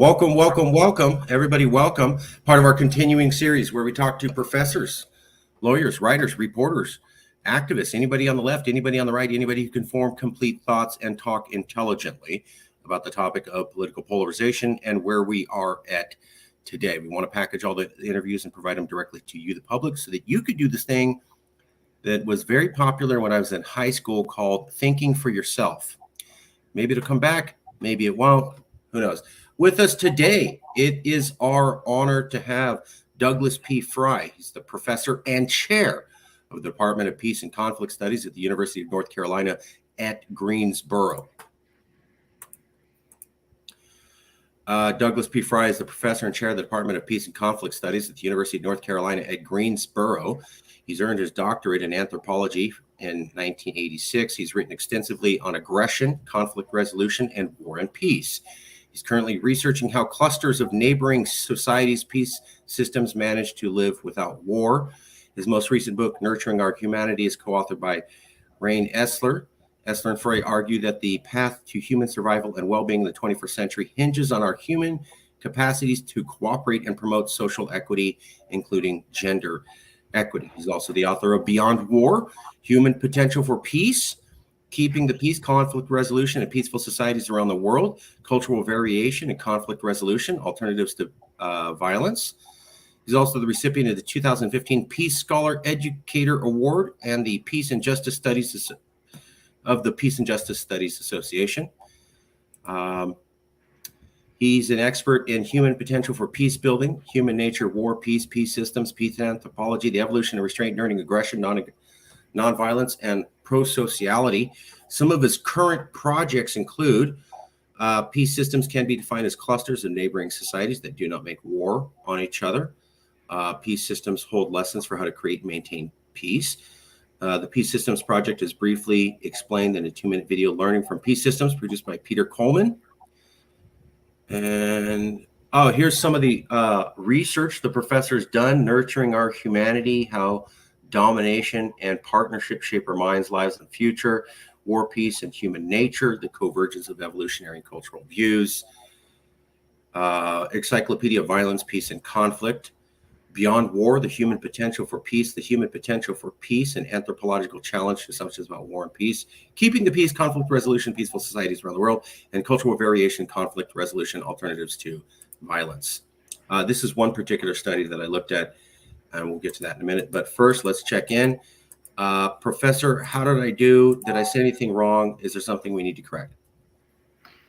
Welcome, welcome, welcome. Everybody, welcome. Part of our continuing series where we talk to professors, lawyers, writers, reporters, activists, anybody on the left, anybody on the right, anybody who can form complete thoughts and talk intelligently about the topic of political polarization and where we are at today. We want to package all the interviews and provide them directly to you, the public, so that you could do this thing that was very popular when I was in high school called thinking for yourself. Maybe it'll come back, maybe it won't, who knows. With us today, it is our honor to have Douglas P. Fry. He's the professor and chair of the Department of Peace and Conflict Studies at the University of North Carolina at Greensboro. Douglas P. Fry is the professor and chair of the Department of Peace and Conflict Studies at the University of North Carolina at Greensboro. He's earned his doctorate in anthropology in 1986. He's written extensively on aggression, conflict resolution, and war and peace. He's currently researching how clusters of neighboring societies' peace systems manage to live without war. His most recent book, Nurturing Our Humanity, is co-authored by Rain Esler. Esler and Frey argue that the path to human survival and well-being in the 21st century hinges on our human capacities to cooperate and promote social equity, including gender equity. He's also the author of Beyond War, Human Potential for Peace, Keeping the Peace, Conflict Resolution, and Peaceful Societies Around the World, Cultural Variation and Conflict Resolution, Alternatives to Violence. He's also the recipient of the 2015 Peace Scholar Educator Award and the Peace and Justice Studies of the Peace and Justice Studies Association. He's an expert in human potential for peace building, human nature, war, peace systems, peace anthropology, the evolution of restraint, learning, aggression, nonviolence, and pro-sociality. Some of his current projects include peace systems can be defined as clusters of neighboring societies that do not make war on each other. Peace systems hold lessons for how to create and maintain peace. The Peace Systems Project is briefly explained in a 2-minute video, Learning from Peace Systems, produced by Peter Coleman. And here's some of the research the professor's done, Nurturing Our Humanity, how domination and partnership shape our minds, lives, and future, war, peace, and human nature, the convergence of evolutionary and cultural views, Encyclopedia of Violence, Peace, and Conflict, Beyond War, the human potential for peace, and anthropological challenge to assumptions about war and peace, Keeping the Peace, Conflict Resolution, Peaceful Societies Around the World, and Cultural Variation, Conflict Resolution, Alternatives to Violence. This is one particular study that I looked at, and we'll get to that in a minute. But first, let's check in. Professor, how did I do? Did I say anything wrong? Is there something we need to correct?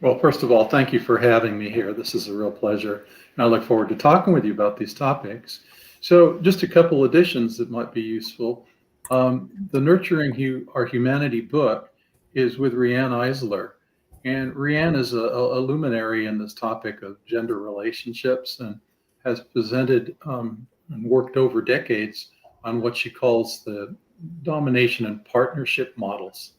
Well, first of all, thank you for having me here. This is a real pleasure, and I look forward to talking with you about these topics. So just a couple additions that might be useful. The Nurturing Our Humanity book is with Riane Eisler, and Riane is a luminary in this topic of gender relationships and has presented and worked over decades on what she calls the domination and partnership models.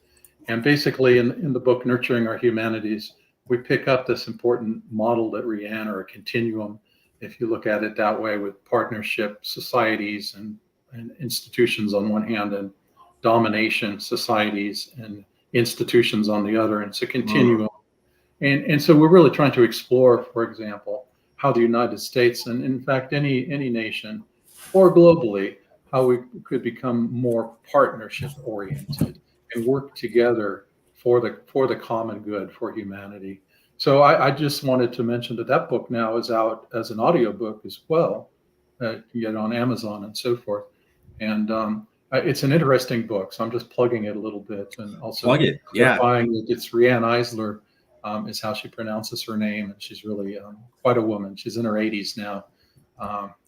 And basically in the book, Nurturing Our Humanities, we pick up this important model that Riane, or a continuum, if you look at it that way, with partnership societies and institutions on one hand, and domination societies and institutions on the other. And it's a continuum. And so we're really trying to explore, for example, how the United States, and in fact any nation, or globally, how we could become more partnership oriented and work together for the common good, for humanity. So I just wanted to mention that book now is out as an audiobook as well. You can get it on Amazon and so forth. And it's an interesting book, so I'm just plugging it a little bit, and also clarifying that it's Riane Eisler is how she pronounces her name, and she's really quite a woman. She's in her 80s now,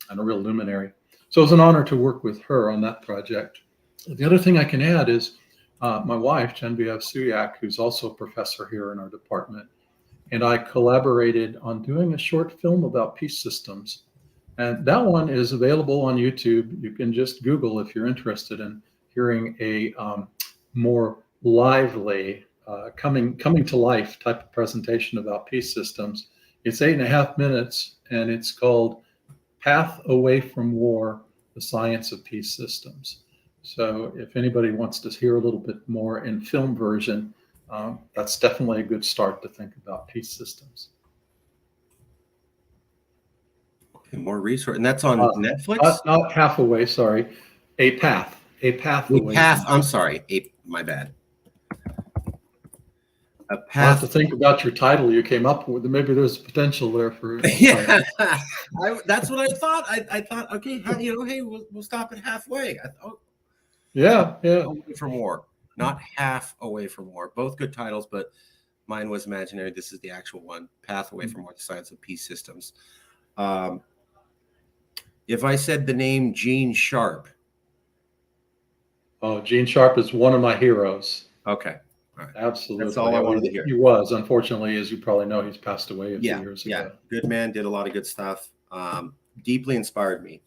and a real luminary. So it was an honor to work with her on that project. The other thing I can add is my wife, Genevieve Suyak, who's also a professor here in our department, and I collaborated on doing a short film about peace systems. And that one is available on YouTube. You can just Google if you're interested in hearing a more lively, coming to life type of presentation about peace systems. It's 8.5 minutes, and it's called Path Away from War, the Science of Peace Systems. So if anybody wants to hear a little bit more in film version, that's definitely a good start to think about peace systems. Okay, more resource, and that's on Uh, Netflix. not half away. Sorry, a path A away path. from. I'm sorry. My bad. A I'll have to path. think about your title you came up with. Maybe there's potential there for a Yeah, title. that's what I thought. I thought, okay, hey, we'll stop it halfway. I thought, Yeah, yeah. away from war, not half away from war. Both good titles, but mine was imaginary. This is the actual one. Path Away from War: The Science of Peace Systems. If I said the name Gene Sharp. Oh, Gene Sharp is one of my heroes. Okay. All right. That's all Absolutely. I wanted to hear. He was. Unfortunately, as you probably know, he's passed away a few years Yeah. ago. Good man. Did a lot of good stuff. Deeply inspired me.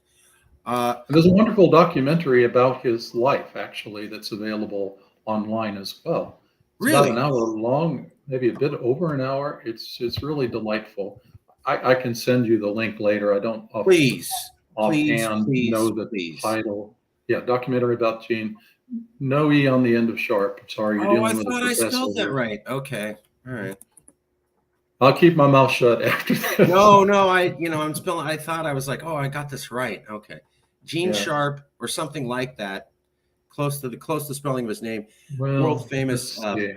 And there's a wonderful documentary about his life, actually, that's available online as well. It's about Really? an hour long, maybe a bit over an hour. It's really delightful. I can send you the link later. I don't Please, offhand know the please. title. Yeah, documentary about Gene. No E on the end of Sharp. Sorry, you're Oh, I dealing with a thought I professor spelled that here. right. Okay. All right. I'll keep my mouth shut after this. No, I'm spelling. I thought I was like, oh, I got this right. Okay. Gene Yeah. Sharp or something like that. Close to spelling of his name. Well, World famous let's see.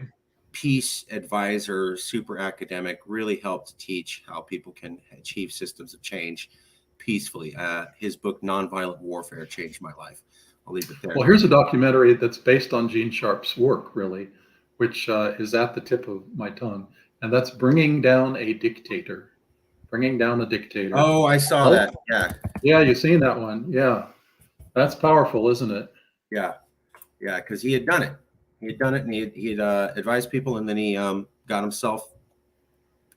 peace advisor, super academic, really helped teach how people can achieve systems of change peacefully. His book, Nonviolent Warfare, changed my life. I'll leave it there. Well, here's a documentary that's based on Gene Sharp's work, really, which is at the tip of my tongue, and that's Bringing Down a Dictator. Bringing Down a Dictator. Oh, I saw that. Yeah. Yeah, you've seen that one. Yeah. That's powerful, isn't it? Yeah. Yeah, because he had done it. He had done it, and he had advised people, and then he got himself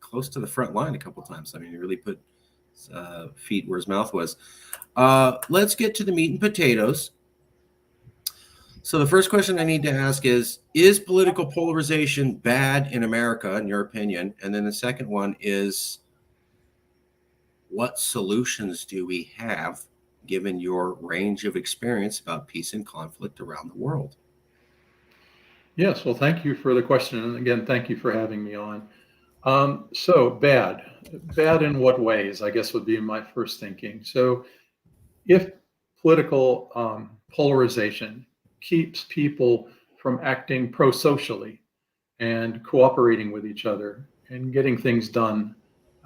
close to the front line a couple of times. I mean, he really put his feet where his mouth was. Let's get to the meat and potatoes. So the first question I need to ask is political polarization bad in America, in your opinion? And then the second one is, what solutions do we have, given your range of experience about peace and conflict around the world? Yes. Well, thank you for the question. And again, thank you for having me on. So bad. Bad in what ways, I guess would be my first thinking. So if political polarization keeps people from acting pro-socially and cooperating with each other and getting things done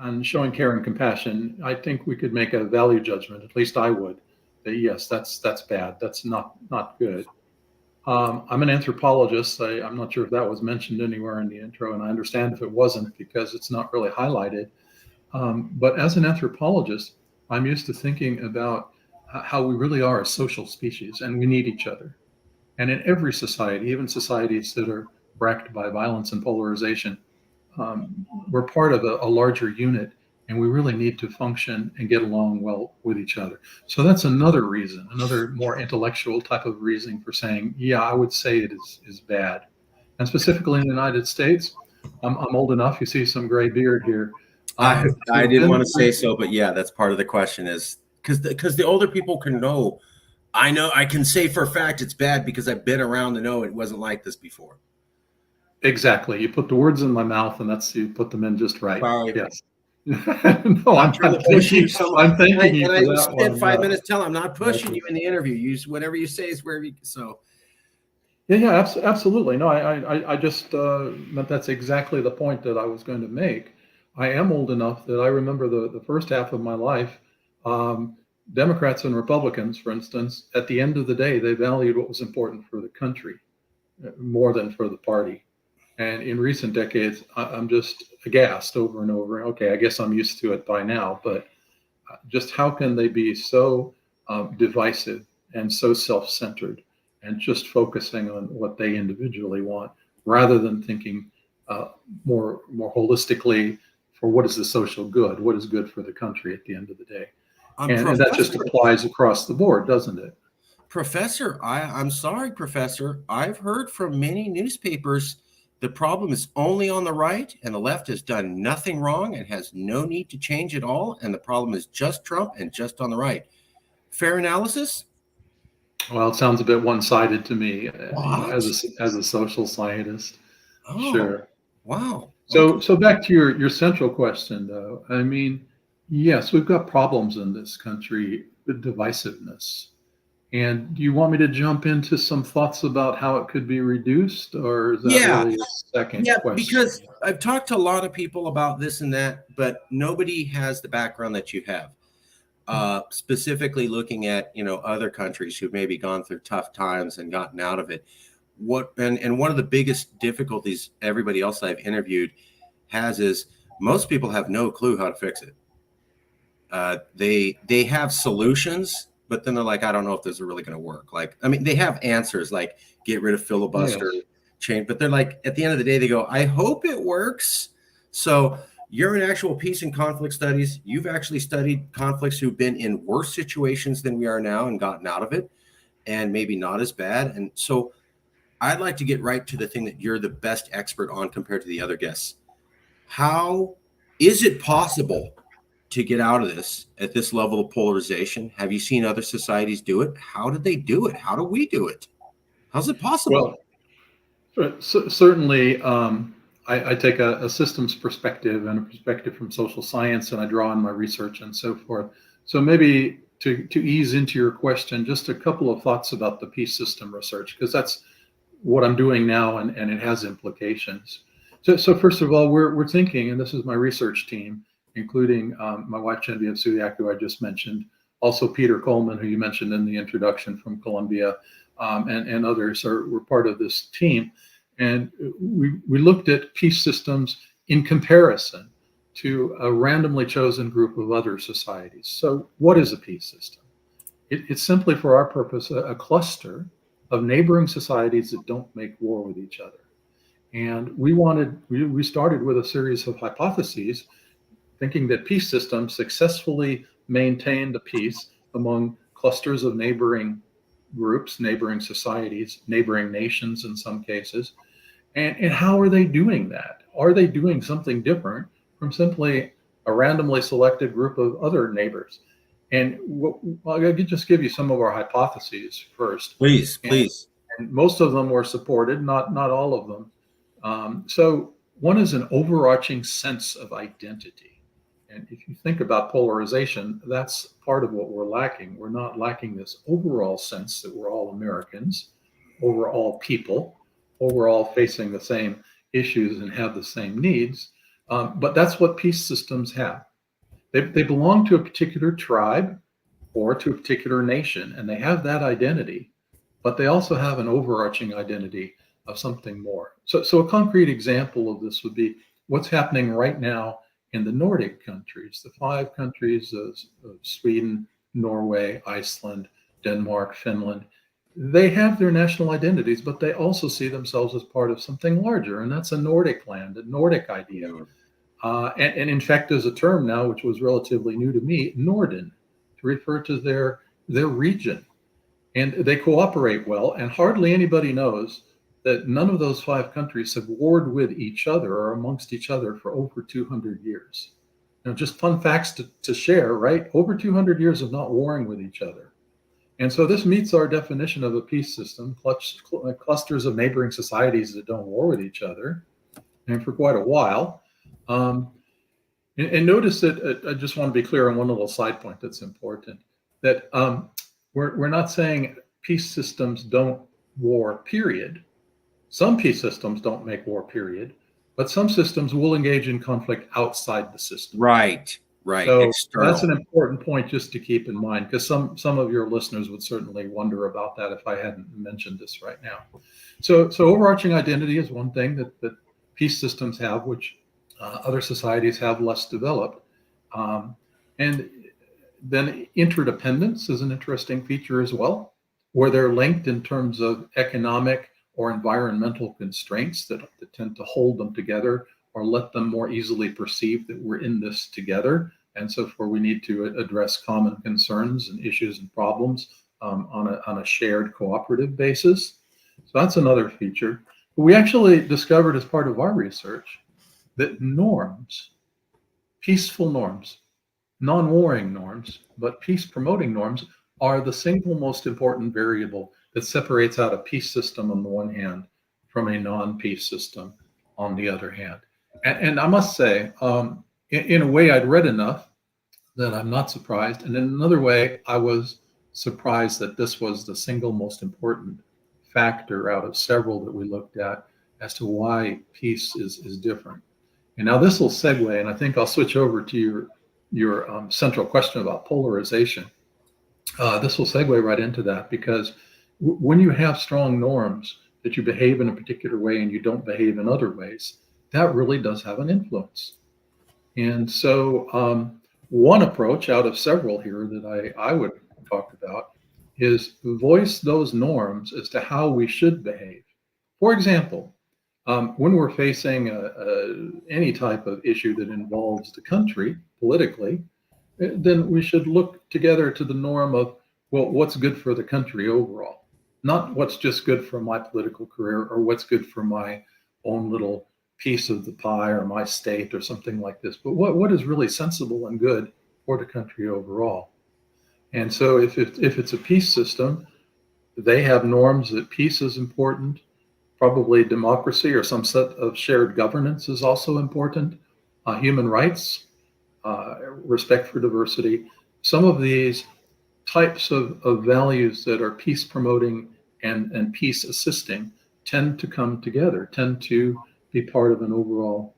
and showing care and compassion, I think we could make a value judgment, at least I would, that yes, that's bad. That's not good. I'm an anthropologist. I'm not sure if that was mentioned anywhere in the intro, and I understand if it wasn't because it's not really highlighted. But as an anthropologist, I'm used to thinking about how we really are a social species and we need each other. And in every society, even societies that are racked by violence and polarization, we're part of a larger unit and we really need to function and get along well with each other. So that's another reason, another more intellectual type of reasoning for saying, yeah, I would say it is bad. And specifically in the United States, I'm old enough, you see some gray beard here. I didn't want to say so, but yeah, that's part of the question is because the older people can know. I know I can say for a fact it's bad because I've been around to know it wasn't like this before. Exactly. You put the words in my mouth and you put them in just right. Sorry. Yes. No, I'm trying to thanking push you. I'm thanking you And for I that spent one. 5 minutes telling I'm not pushing you in the interview. Use whatever you say is wherever you so. Yeah, absolutely. No, I just meant that's exactly the point that I was going to make. I am old enough that I remember the first half of my life. Democrats and Republicans, for instance, at the end of the day, they valued what was important for the country more than for the party. And in recent decades, I'm just aghast over and over. Okay, I guess I'm used to it by now, but just how can they be so divisive and so self-centered and just focusing on what they individually want rather than thinking more holistically for what is the social good, what is good for the country at the end of the day. And that just applies across the board, doesn't it? Professor, I'm sorry, Professor. I've heard from many newspapers the problem is only on the right and the left has done nothing wrong and has no need to change at all. And the problem is just Trump and just on the right. Fair analysis? Well, it sounds a bit one-sided to me, as a social scientist. Oh, sure. Wow. So back to your central question, though. I mean, Yes, we've got problems in this country with divisiveness. And do you want me to jump into some thoughts about how it could be reduced, or is that Yeah, really a second yeah, question? because I've talked to a lot of people about this and that, but nobody has the background that you have. Specifically looking at other countries who've maybe gone through tough times and gotten out of it. And one of the biggest difficulties everybody else I've interviewed has is most people have no clue how to fix it. They have solutions, but then they're like, I don't know if this is really going to work. Like, I mean, they have answers like get rid of filibuster, Yes. change, but they're like, at the end of the day, they go, I hope it works. So you're in actual peace and conflict studies. You've actually studied conflicts who've been in worse situations than we are now and gotten out of it, and maybe not as bad. And so I'd like to get right to the thing that you're the best expert on compared to the other guests. How is it possible to get out of this at this level of polarization? Have you seen other societies do it? How did they do it? How do we do it? How's it possible? Well, certainly, I take a systems perspective and a perspective from social science, and I draw on my research and so forth. So maybe to ease into your question, just a couple of thoughts about the peace system research, because that's what I'm doing now, and it has implications. So first of all, we're thinking, and this is my research team, including my wife Genevieve Suliak, who I just mentioned, also Peter Coleman, who you mentioned in the introduction from Columbia, and others were part of this team. And we looked at peace systems in comparison to a randomly chosen group of other societies. So what is a peace system? It's simply, for our purpose, a cluster of neighboring societies that don't make war with each other. And we started with a series of hypotheses, thinking that peace systems successfully maintain the peace among clusters of neighboring groups, neighboring societies, neighboring nations in some cases. And how are they doing that? Are they doing something different from simply a randomly selected group of other neighbors? And I'll just give you some of our hypotheses first. Please, And, please. and most of them were supported, not all of them. So one is an overarching sense of identity. And if you think about polarization, that's part of what we're lacking. We're not lacking this overall sense that we're all Americans, or we're all people, or we're all facing the same issues and have the same needs. But that's what peace systems have. They belong to a particular tribe or to a particular nation, and they have that identity, but they also have an overarching identity of something more. So a concrete example of this would be what's happening right now in the Nordic countries, the 5 countries of Sweden, Norway, Iceland, Denmark, Finland. They have their national identities, but they also see themselves as part of something larger, and that's a Nordic land, a Nordic idea. And in fact, there's a term now, which was relatively new to me, Norden, to refer to their region. And they cooperate well, and hardly anybody knows that none of those 5 countries have warred with each other or amongst each other for over 200 years. Just fun facts to share, right? Over 200 years of not warring with each other. And so this meets our definition of a peace system, clusters of neighboring societies that don't war with each other, and for quite a while. And notice that I just want to be clear on one little side point that's important, that we're not saying peace systems don't war, period. Some peace systems don't make war, period, but some systems will engage in conflict outside the system. Right. So External. that's an important point just to keep in mind, because some of your listeners would certainly wonder about that if I hadn't mentioned this right now. So overarching identity is one thing that peace systems have, which other societies have less developed. And then interdependence is an interesting feature as well, where they're linked in terms of economic or environmental constraints that tend to hold them together or let them more easily perceive that we're in this together. And so forth, we need to address common concerns and issues and problems on a shared cooperative basis. So that's another feature. We actually discovered as part of our research that norms, peaceful norms, non-warring norms, but peace-promoting norms are the single most important variable that separates out a peace system on the one hand from a non-peace system on the other hand. And I must say, in a way, I'd read enough that I'm not surprised. And in another way, I was surprised that this was the single most important factor out of several that we looked at as to why peace is different. And now this will segue, and I think I'll switch over to your central question about polarization. This will segue right into that because when you have strong norms that you behave in a particular way and you don't behave in other ways, that really does have an influence. And so, one approach out of several here that I would talk about is voice those norms as to how we should behave. For example, when we're facing any type of issue that involves the country politically, then we should look together to the norm of, well, what's good for the country overall, not what's just good for my political career or what's good for my own little piece of the pie or my state or something like this, but what is really sensible and good for the country overall. And so if it's a peace system, they have norms that peace is important. Probably democracy or some set of shared governance is also important. Human rights, respect for diversity. Some of these types of values that are peace promoting and peace assisting tend to come together, tend to be part of an overall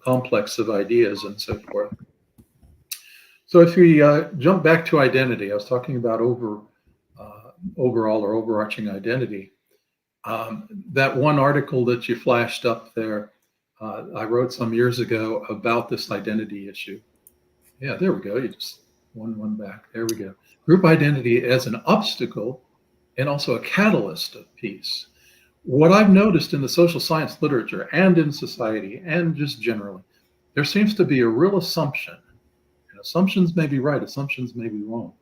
complex of ideas and so forth. So if we jump back to identity, I was talking about overall or overarching identity. That one article that you flashed up there, I wrote some years ago about this identity issue. Yeah, there we go. You just one back. There we go. Group identity as an obstacle and also a catalyst of peace. What I've noticed in the social science literature and in society and just generally, there seems to be a real assumption, and assumptions may be right, assumptions may be wrong,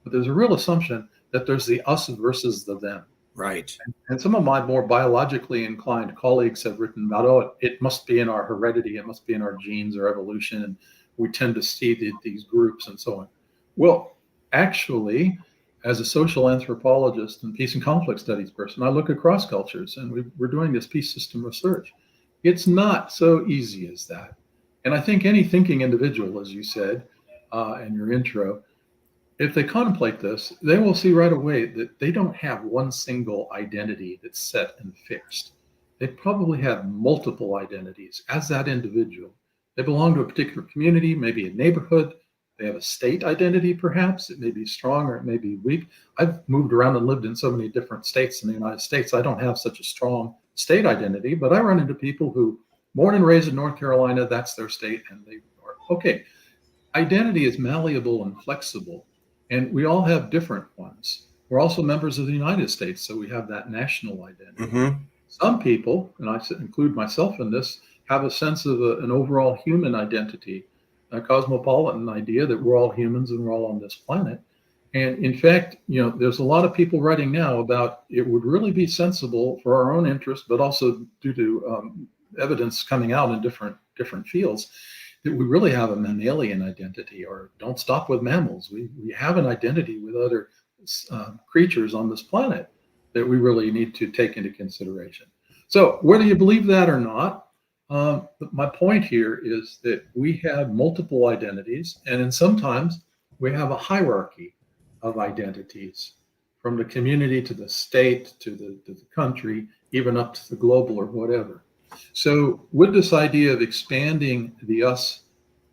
but there's a real assumption that there's the us versus the them. Right. And some of my more biologically inclined colleagues have written about, oh, it must be in our heredity, it must be in our genes or evolution, and we tend to see these groups and so on. Well, actually, as a social anthropologist and peace and conflict studies person, I look across cultures and we're doing this peace system research. It's not so easy as that. And I think any thinking individual, as you said in your intro, if they contemplate this, they will see right away that they don't have one single identity that's set and fixed. They probably have multiple identities as that individual. They belong to a particular community, maybe a neighborhood. They have a state identity, perhaps. It may be strong or it may be weak. I've moved around and lived in so many different states in the United States. I don't have such a strong state identity, but I run into people who, born and raised in North Carolina, that's their state, and they are okay. Identity is malleable and flexible, and we all have different ones. We're also members of the United States, so we have that national identity. Mm-hmm. Some people, and I include myself in this, have a sense of an overall human identity, a cosmopolitan idea that we're all humans and we're all on this planet. And in fact, there's a lot of people writing now about it would really be sensible for our own interest, but also due to evidence coming out in different fields, that we really have a mammalian identity, or don't stop with mammals. We have an identity with other creatures on this planet that we really need to take into consideration. So whether you believe that or not, my point here is that we have multiple identities, and sometimes we have a hierarchy of identities, from the community to the state to the country, even up to the global or whatever. So with this idea of expanding the us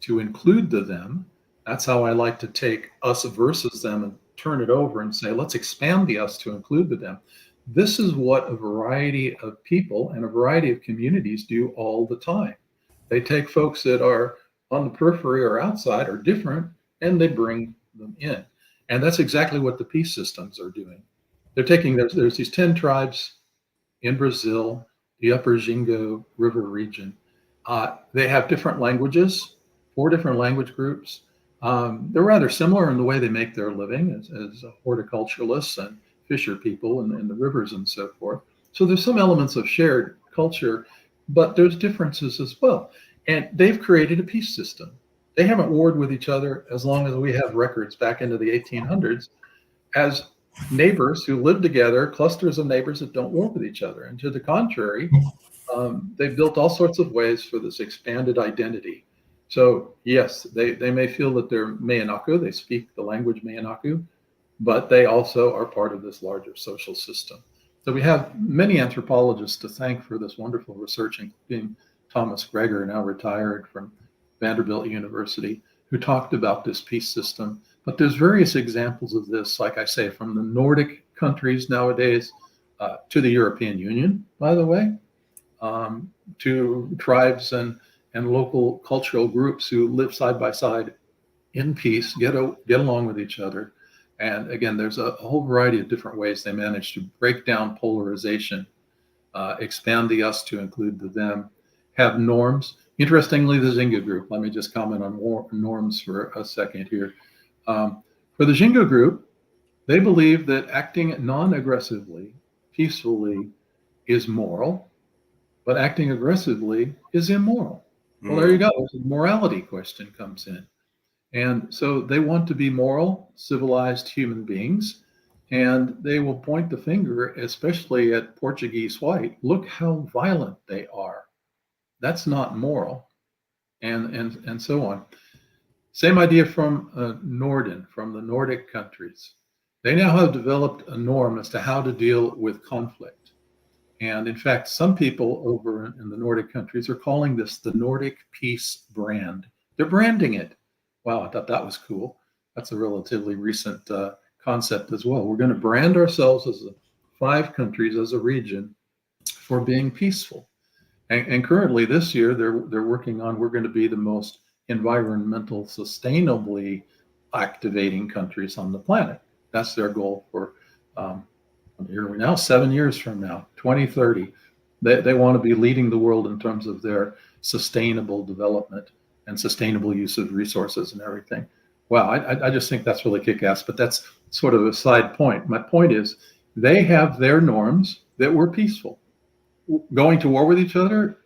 to include the them, that's how I like to take us versus them and turn it over and say, let's expand the us to include the them. This is what a variety of people and a variety of communities do all the time. They take folks that are on the periphery or outside or different, and they bring them in. And that's exactly what the peace systems are doing. They're taking, there's these 10 tribes in Brazil, the Upper Xingu River region. They have different languages, 4 different language groups. They're rather similar in the way they make their living as horticulturalists and fisher people in the rivers and so forth. So there's some elements of shared culture, but there's differences as well. And they've created a peace system. They haven't warred with each other as long as we have records back into the 1800s as neighbors who live together, clusters of neighbors that don't war with each other. And to the contrary, they've built all sorts of ways for this expanded identity. So yes, they may feel that they're Mayanaku, they speak the language Mayanaku, but they also are part of this larger social system. So we have many anthropologists to thank for this wonderful research, including Thomas Greger, now retired from Vanderbilt University, who talked about this peace system. But there's various examples of this, like I say, from the Nordic countries nowadays to the European Union, by the way, to tribes and local cultural groups who live side by side in peace, get along with each other. And again, there's a whole variety of different ways they manage to break down polarization, expand the us to include the them, have norms. Interestingly, the Zynga group, let me just comment on norms for a second here. For the Zynga group, they believe that acting non-aggressively, peacefully, is moral, but acting aggressively is immoral. Well, there you go. The morality question comes in. And so they want to be moral, civilized human beings, and they will point the finger, especially at Portuguese white. Look how violent they are. That's not moral, and so on. Same idea from Norden, from the Nordic countries. They now have developed a norm as to how to deal with conflict. And in fact, some people over in the Nordic countries are calling this the Nordic peace brand. They're branding it. Wow, I thought that was cool. That's a relatively recent concept as well. We're going to brand ourselves as 5 countries, as a region, for being peaceful. And currently this year, they're working on, we're going to be the most environmental, sustainably activating countries on the planet. That's their goal for here we now, 7 years from now, 2030. They want to be leading the world in terms of their sustainable development and sustainable use of resources and everything. Wow, I just think that's really kick-ass, but that's sort of a side point. My point is they have their norms that were peaceful. Going to war with each other,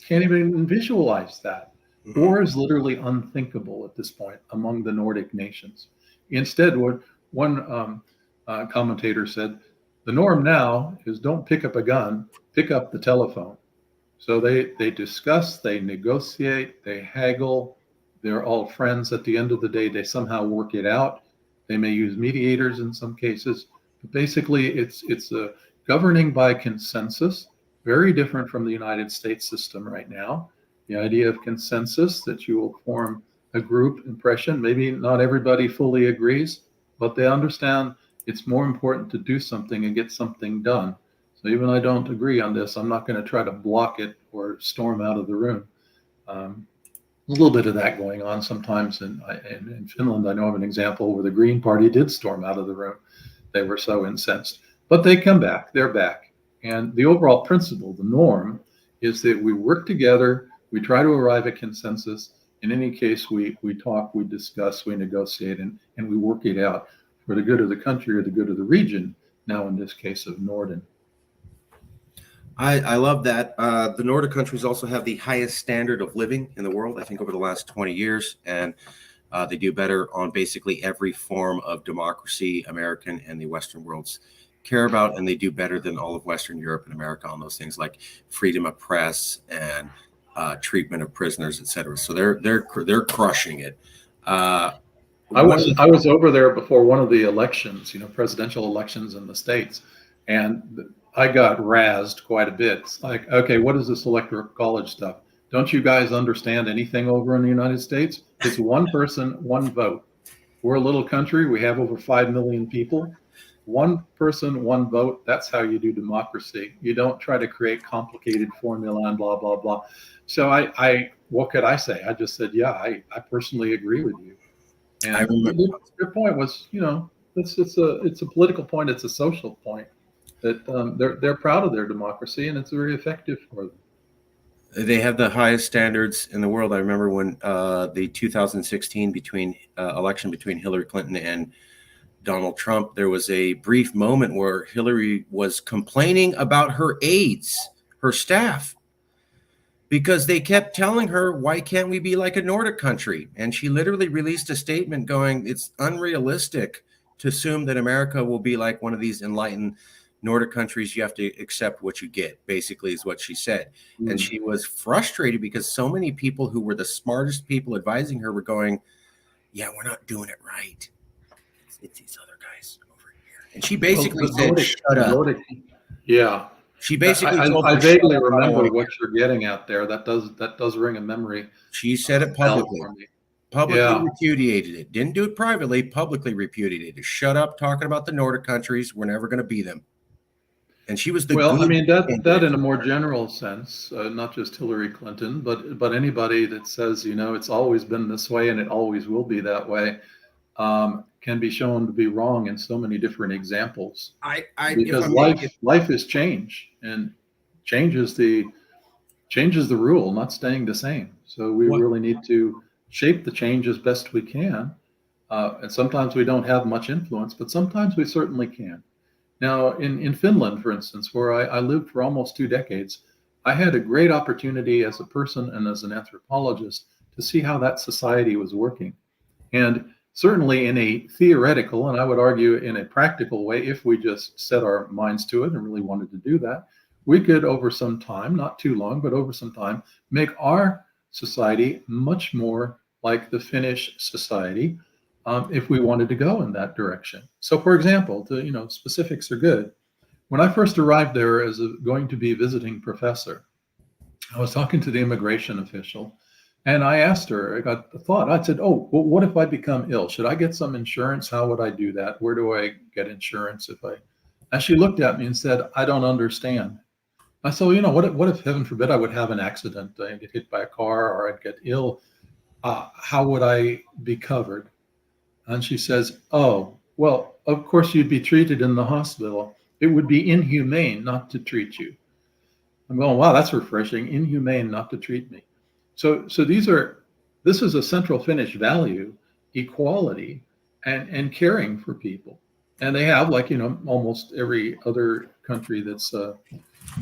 can't even visualize that. War is literally unthinkable at this point among the Nordic nations. Instead, what one commentator said, the norm now is don't pick up a gun, pick up the telephone. So they discuss, they negotiate, they haggle. They're all friends. At the end of the day, they somehow work it out. They may use mediators in some cases, but basically it's a governing by consensus, very different from the United States system right now. The idea of consensus, that you will form a group impression. Maybe not everybody fully agrees, but they understand it's more important to do something and get something done. So even I don't agree on this, I'm not going to try to block it or storm out of the room. A little bit of that going on sometimes in Finland. I know of an example where the Green Party did storm out of the room. They were so incensed. But they come back. They're back. And the overall principle, the norm, is that we work together. We try to arrive at consensus. In any case, we talk, we discuss, we negotiate, and we work it out for the good of the country or the good of the region, now in this case of Norden. I love that. The Nordic countries also have the highest standard of living in the world, I think, over the last 20 years. And they do better on basically every form of democracy American and the Western worlds care about. And they do better than all of Western Europe and America on those things like freedom of press and treatment of prisoners, etc. So they're crushing it. I was over there before one of the elections, presidential elections in the States, and I got razzed quite a bit. It's like, okay, what is this electoral college stuff? Don't you guys understand anything over in the United States? It's one person, one vote. We're a little country. We have over 5 million people. One person, one vote. That's how you do democracy. You don't try to create complicated formula and blah, blah, blah. So what could I say? I just said, yeah, I personally agree with you. And I remember your point was, it's a political point. It's a social point that they're proud of their democracy, and it's very effective for them. They have the highest standards in the world. I remember when the 2016 election between Hillary Clinton and Donald Trump, there was a brief moment where Hillary was complaining about her aides, her staff, because they kept telling her, why can't we be like a Nordic country? And she literally released a statement going, it's unrealistic to assume that America will be like one of these enlightened Nordic countries, you have to accept what you get, basically, is what she said. And Mm. she was frustrated because so many people who were the smartest people advising her were going, yeah, we're not doing it right. It's these other guys over here. And she Well, basically said, shut The up. Nordic, yeah. She basically told I them, shut vaguely up, I don't want remember to what hear. you're getting at there. That does ring a memory She said it bell publicly. for me. Publicly Yeah. repudiated it. Didn't do it privately, publicly repudiated it. Shut up talking about the Nordic countries. We're never going to be them. And she was the Well, I good mean that candidate. in a more general sense, not just Hillary Clinton, but anybody that says, it's always been this way and it always will be that way, can be shown to be wrong in so many different exampple. If Because I may, life is change, and change is the rule, not staying the same. So we what really need to shape the change as best we can. And sometimes we don't have much influence, but sometimes we certainly can. Now, in Finland, for instance, where I lived for almost 2 decades, I had a great opportunity as a person and as an anthropologist to see how that society was working. And certainly in a theoretical, and I would argue in a practical way, if we just set our minds to it and really wanted to do that, we could, over some time, not too long, but over some time, make our society much more like the Finnish society, if we wanted to go in that direction. So, for example, specifics are good. When I first arrived there as going to be visiting professor, I was talking to the immigration official, and I asked her, I got the thought, I said, oh, well, what if I become ill? Should I get some insurance? How would I do that? Where do I get insurance if I? And she looked at me and said, I don't understand. I said, well, what if, heaven forbid, I would have an accident, I get hit by a car or I'd get ill? How would I be covered? And she says, oh, well, of course you'd be treated in the hospital. It would be inhumane not to treat you. I'm going, wow, that's refreshing. Inhumane not to treat me. So this is a central Finnish value, equality and caring for people. And they have, like, almost every other country that's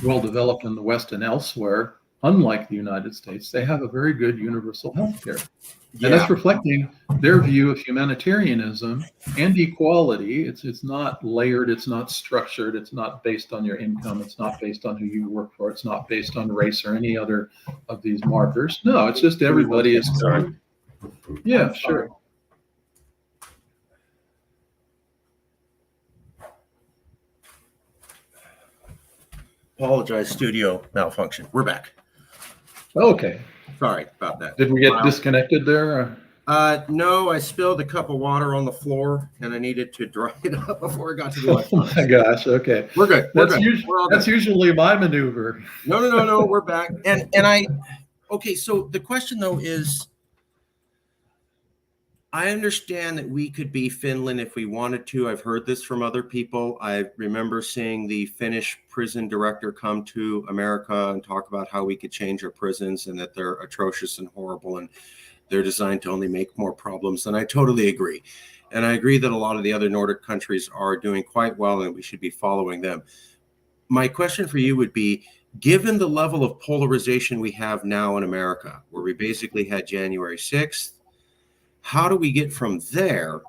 well developed in the West and elsewhere, unlike the United States, they have a very good universal health care. And yeah, that's reflecting their view of humanitarianism and equality. It's not layered, it's not structured, it's not based on your income, it's not based on who you work for, it's not based on race or any other of these markers. No, it's just everybody is covered. Yeah, sure. apologize, studio malfunction. We're back. Okay. Sorry about that. Did we get disconnected there? No, I spilled a cup of water on the floor and I needed to dry it up before I got to the Oh electronics. my gosh. Okay. We're good. We're good. That's usually my maneuver. No. We're back. Okay. So the question though is, I understand that we could be Finland if we wanted to. I've heard this from other people. I remember seeing the Finnish prison director come to America and talk about how we could change our prisons and that they're atrocious and horrible and they're designed to only make more problems. And I totally agree. And I agree that a lot of the other Nordic countries are doing quite well and we should be following them. My question for you would be, given the level of polarization we have now in America, where we basically had January 6th, how do we get from there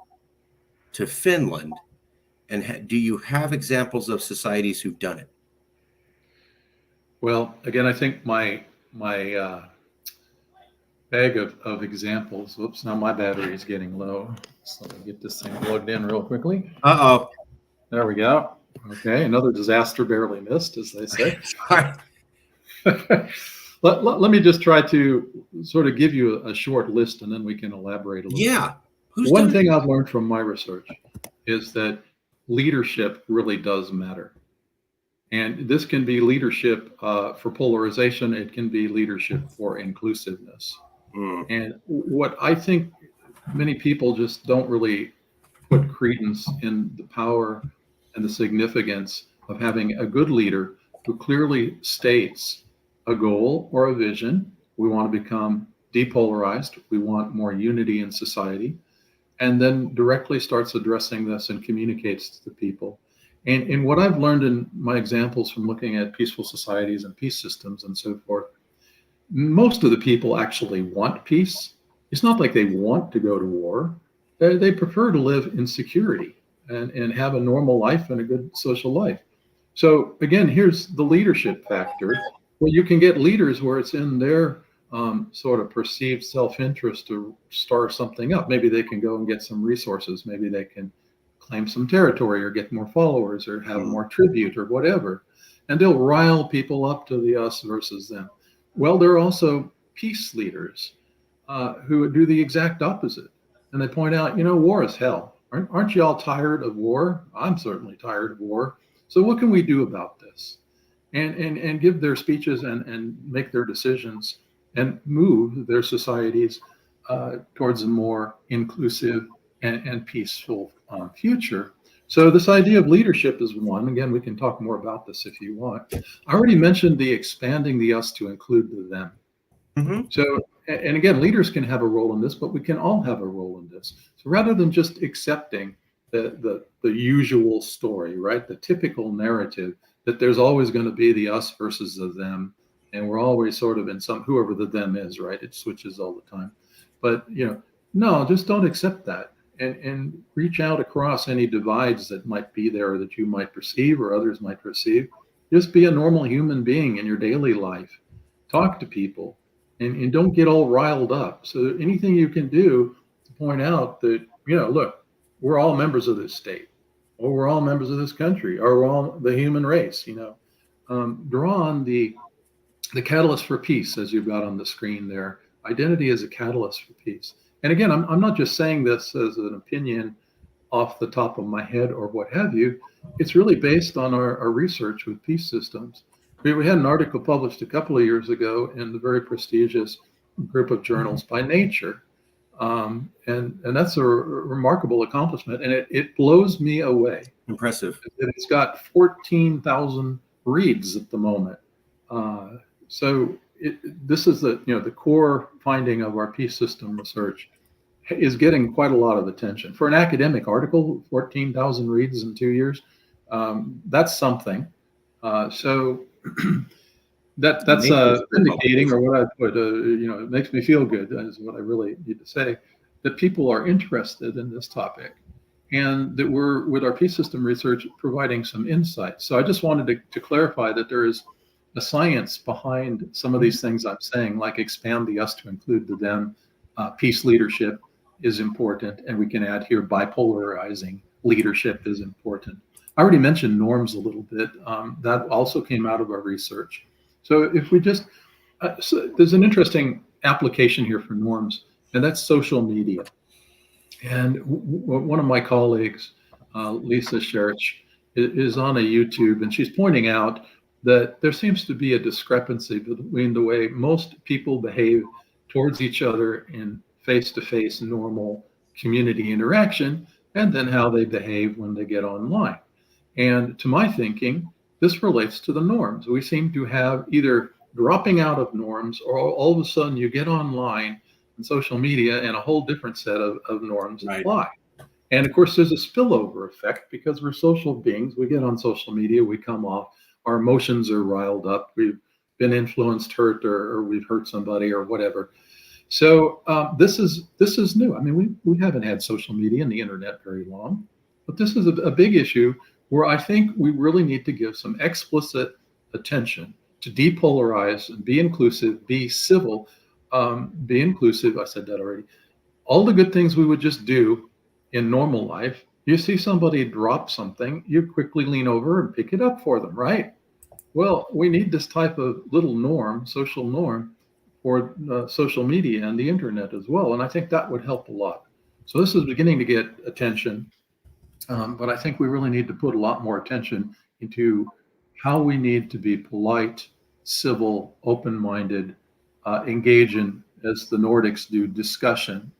to Finland? And do you have examples of societies who've done it? Well, again, I think my bag of examples. Whoops, now my battery is getting low. So let me get this thing plugged in real quickly. Uh-oh. There we go. Okay, another disaster barely missed, as they say. Sorry. Let me just try to sort of give you a short list and then we can elaborate a little Yeah. bit. One thing I've learned from my research is that leadership really does matter. And this can be leadership for polarization. It can be leadership for inclusiveness. And what I think many people just don't really put credence in the power and the significance of having a good leader who clearly states a goal or a vision. We want to become depolarized. We want more unity in society. And then directly starts addressing this and communicates to the people. And what I've learned in my examples from looking at peaceful societies and peace systems and so forth, most of the people actually want peace. It's not like they want to go to war. They prefer to live in security and have a normal life and a good social life. So again, here's the leadership factor. Well, you can get leaders where it's in their sort of perceived self-interest to star something up. Maybe they can go and get some resources. Maybe they can claim some territory or get more followers or have more tribute or whatever. And they'll rile people up to the us versus them. Well, there are also peace leaders who do the exact opposite. And they point out, war is hell. Aren't you all tired of war? I'm certainly tired of war. So what can we do about this? And give their speeches and make their decisions and move their societies towards a more inclusive and peaceful future. So this idea of leadership is one. Again, we can talk more about this if you want. I already mentioned the expanding the us to include the them. Mm-hmm. So, and again, leaders can have a role in this, but we can all have a role in this. So rather than just accepting the usual story, right, the typical narrative that there's always going to be the us versus the them, and we're always sort of in some whoever the them is, right? It switches all the time. But no, just don't accept that, and reach out across any divides that might be there that you might perceive or others might perceive. Just be a normal human being in your daily life. Talk to people. And don't get all riled up. So anything you can do to point out that, look, we're all members of this state, or we're all members of this country, or we're all the human race, draw on the catalyst for peace, as you've got on the screen there. Identity is a catalyst for peace. And again, I'm not just saying this as an opinion off the top of my head or what have you. It's really based on our research with peace systems. We had an article published a couple of years ago in the very prestigious group of journals by Nature. And that's a remarkable accomplishment. And it blows me away. Impressive. It's got 14,000 reads at the moment. So this is the core finding of our peace system research is getting quite a lot of attention. For an academic article, 14,000 reads in 2 years, that's something. So that's indicating, or what I put, it makes me feel good, is what I really need to say, that people are interested in this topic, and that we're, with our peace system research, providing some insights. So I just wanted to clarify that there is a science behind some of these things I'm saying, like expand the us to include the them. Peace leadership is important, and we can add here bipolarizing leadership is important. I already mentioned norms a little bit. That also came out of our research. So if we just, so there's an interesting application here for norms, and that's social media. And one of my colleagues, Lisa Scherch, is on a YouTube, and she's pointing out that there seems to be a discrepancy between the way most people behave towards each other in face-to-face normal community interaction, and then how they behave when they get online. And to my thinking, this relates to the norms. We seem to have either dropping out of norms, or all of a sudden you get online and social media and a whole different set of norms apply. And of course, there's a spillover effect because we're social beings. We get on social media, we come off, our emotions are riled up, we've been influenced, hurt, or we've hurt somebody or whatever. So this is new. I mean, we haven't had social media and the internet very long, but this is a big issue where I think we really need to give some explicit attention to depolarize and be inclusive, be civil, be inclusive. I said that already. All the good things we would just do in normal life. You see somebody drop something, you quickly lean over and pick it up for them, right? Well, we need this type of little norm, social norm, for social media and the internet as well. And I think that would help a lot. So this is beginning to get attention. But I think we really need to put a lot more attention into how we need to be polite, civil, open-minded, engage in, as the Nordics do, discussion,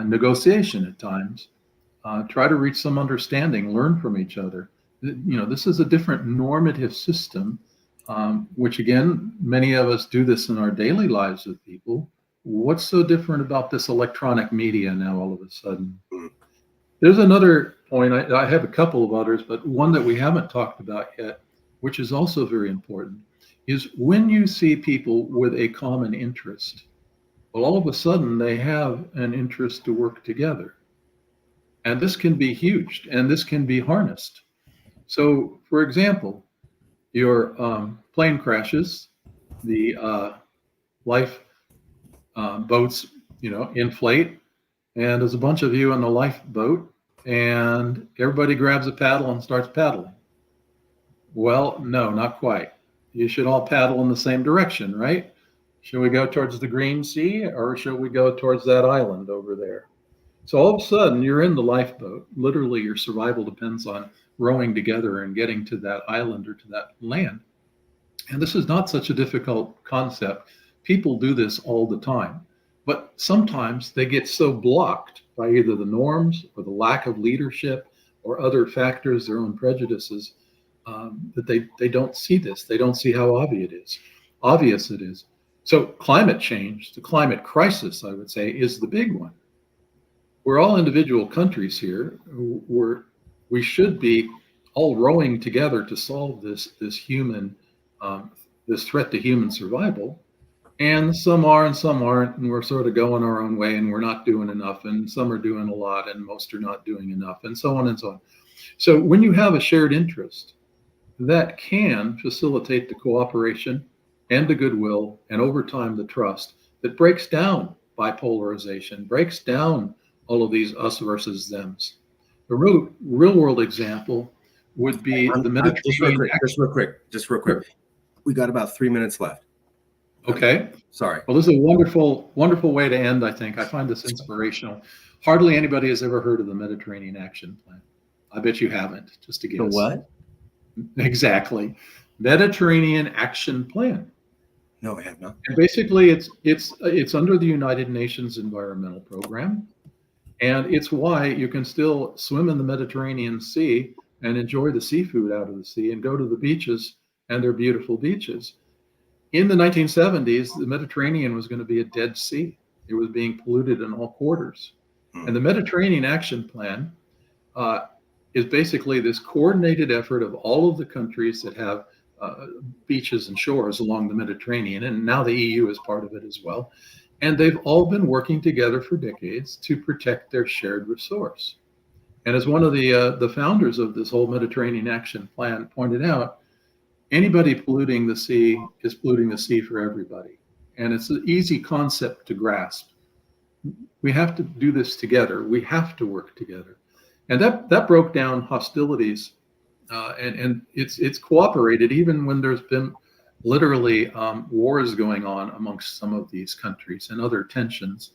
negotiation at times, try to reach some understanding, learn from each other. This is a different normative system, which again, many of us do this in our daily lives with people. What's so different about this electronic media now all of a sudden? There's another point, I have a couple of others, but one that we haven't talked about yet, which is also very important, is when you see people with a common interest, well, all of a sudden they have an interest to work together. And this can be huge, and this can be harnessed. So, for example, your plane crashes, the life boats, inflate, and there's a bunch of you in the lifeboat, and everybody grabs a paddle and starts paddling. Well, no, not quite. You should all paddle in the same direction, right? Should we go towards the green sea, or should we go towards that island over there? So all of a sudden, you're in the lifeboat. Literally, your survival depends on rowing together and getting to that island or to that land. And this is not such a difficult concept. People do this all the time. But sometimes they get so blocked by either the norms or the lack of leadership or other factors, their own prejudices, that they don't see this. They don't see how obvious it is. So climate change, the climate crisis, I would say, is the big one. We're all individual countries here. We should be all rowing together to solve this threat to human survival. And some are and some aren't, and we're sort of going our own way, and we're not doing enough, and some are doing a lot, and most are not doing enough, and so on and so on. So when you have a shared interest, that can facilitate the cooperation and the goodwill, and over time the trust that breaks down bipolarization, breaks down all of these us versus thems. The real world example would be the Mediterranean. Just real quick. We got about 3 minutes left. Okay. Sorry. Well, this is a wonderful way to end, I think. I find this inspirational. Hardly anybody has ever heard of the Mediterranean Action Plan. I bet you haven't, just to get The what? Exactly. Mediterranean Action Plan. No, I have not. And basically, it's under the United Nations Environmental Program, and it's why you can still swim in the Mediterranean Sea and enjoy the seafood out of the sea and go to the beaches, and they're beautiful beaches. In the 1970s, the Mediterranean was going to be a dead sea. It was being polluted in all quarters. And the Mediterranean Action Plan is basically this coordinated effort of all of the countries that have beaches and shores along the Mediterranean, and now the EU is part of it as well. And they've all been working together for decades to protect their shared resource. And as one of the founders of this whole Mediterranean Action Plan pointed out, anybody polluting the sea is polluting the sea for everybody. And it's an easy concept to grasp. We have to do this together. We have to work together. And that broke down hostilities, and it's cooperated even when there's been literally wars going on amongst some of these countries and other tensions.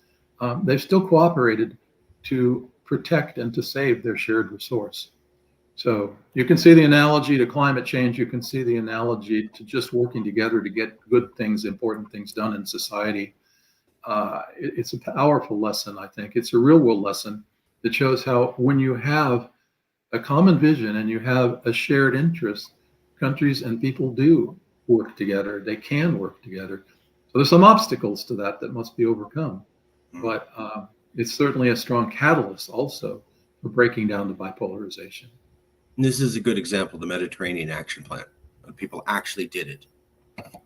They've still cooperated to protect and to save their shared resource. So you can see the analogy to climate change. You can see the analogy to just working together to get good things, important things done in society. It's a powerful lesson, I think. It's a real world lesson that shows how when you have a common vision and you have a shared interest, countries and people do work together. They can work together. So there's some obstacles to that must be overcome. But it's certainly a strong catalyst also for breaking down the bipolarization. This is a good example, the Mediterranean Action Plan. People actually did it.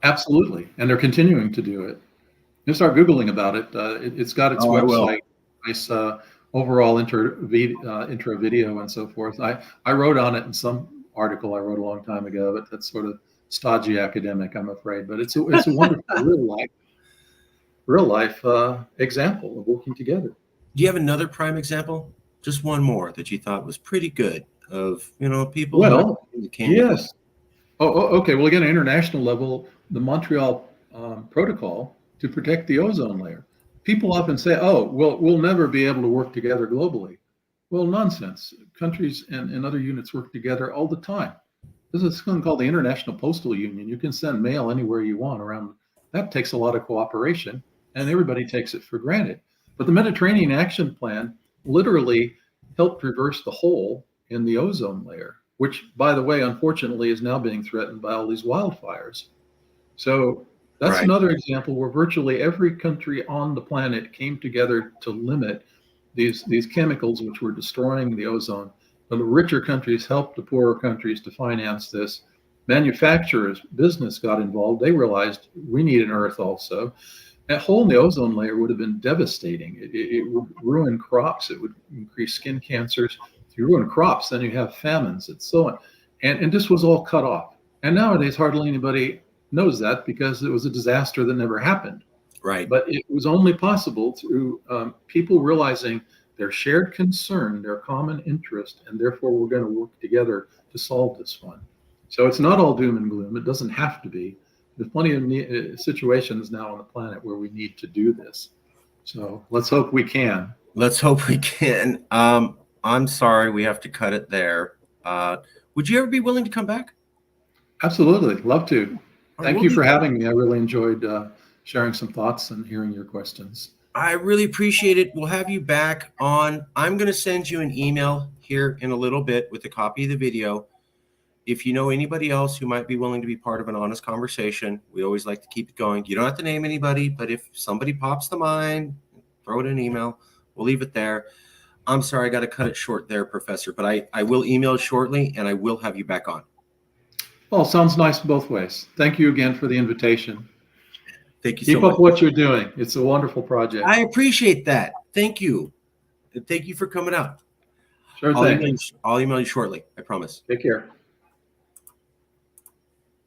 Absolutely. And they're continuing to do it. You start Googling about it. It's got its website, nice overall intro video and so forth. I wrote on it in some article I wrote a long time ago, but that's sort of stodgy academic, I'm afraid. But it's a wonderful real life example of working together. Do you have another prime example? Just one more that you thought was pretty good of, people. Well, yes. Okay. Well, again, at international level, the Montreal Protocol to protect the ozone layer. People often say, we'll never be able to work together globally. Well, nonsense. Countries and other units work together all the time. There's this thing called the International Postal Union. You can send mail anywhere you want around. That takes a lot of cooperation, and everybody takes it for granted. But the Mediterranean Action Plan literally helped reverse the hole in the ozone layer, which, by the way, unfortunately is now being threatened by all these wildfires. So that's another example where virtually every country on the planet came together to limit these chemicals which were destroying the ozone. The richer countries helped the poorer countries to finance this. Manufacturers, business got involved. They realized we need an Earth also. That hole in the ozone layer would have been devastating. It would ruin crops. It would increase skin cancers. If you ruin crops, then you have famines and so on. And this was all cut off. And nowadays, hardly anybody knows that because it was a disaster that never happened. Right. But it was only possible through people realizing their shared concern, their common interest, and therefore we're going to work together to solve this one. So it's not all doom and gloom. It doesn't have to be. There's plenty of situations now on the planet where we need to do this. So let's hope we can. Let's hope we can. I'm sorry we have to cut it there. Would you ever be willing to come back? Absolutely. Love to. Thank We'll you do for that. having me. I really enjoyed sharing some thoughts and hearing your questions. I really appreciate it. We'll have you back on. I'm going to send you an email here in a little bit with a copy of the video. If you know anybody else who might be willing to be part of an honest conversation, we always like to keep it going. You don't have to name anybody, but if somebody pops to mind, throw it in an email. We'll leave it there. I'm sorry, I got to cut it short there, Professor, but I will email shortly and I will have you back on. Well, sounds nice both ways. Thank you again for the invitation. Thank you Keep so up much. what you're doing. It's a wonderful project. I appreciate that. Thank you. And thank you for coming out. Sure I'll thing. email you shortly. I promise. Take care.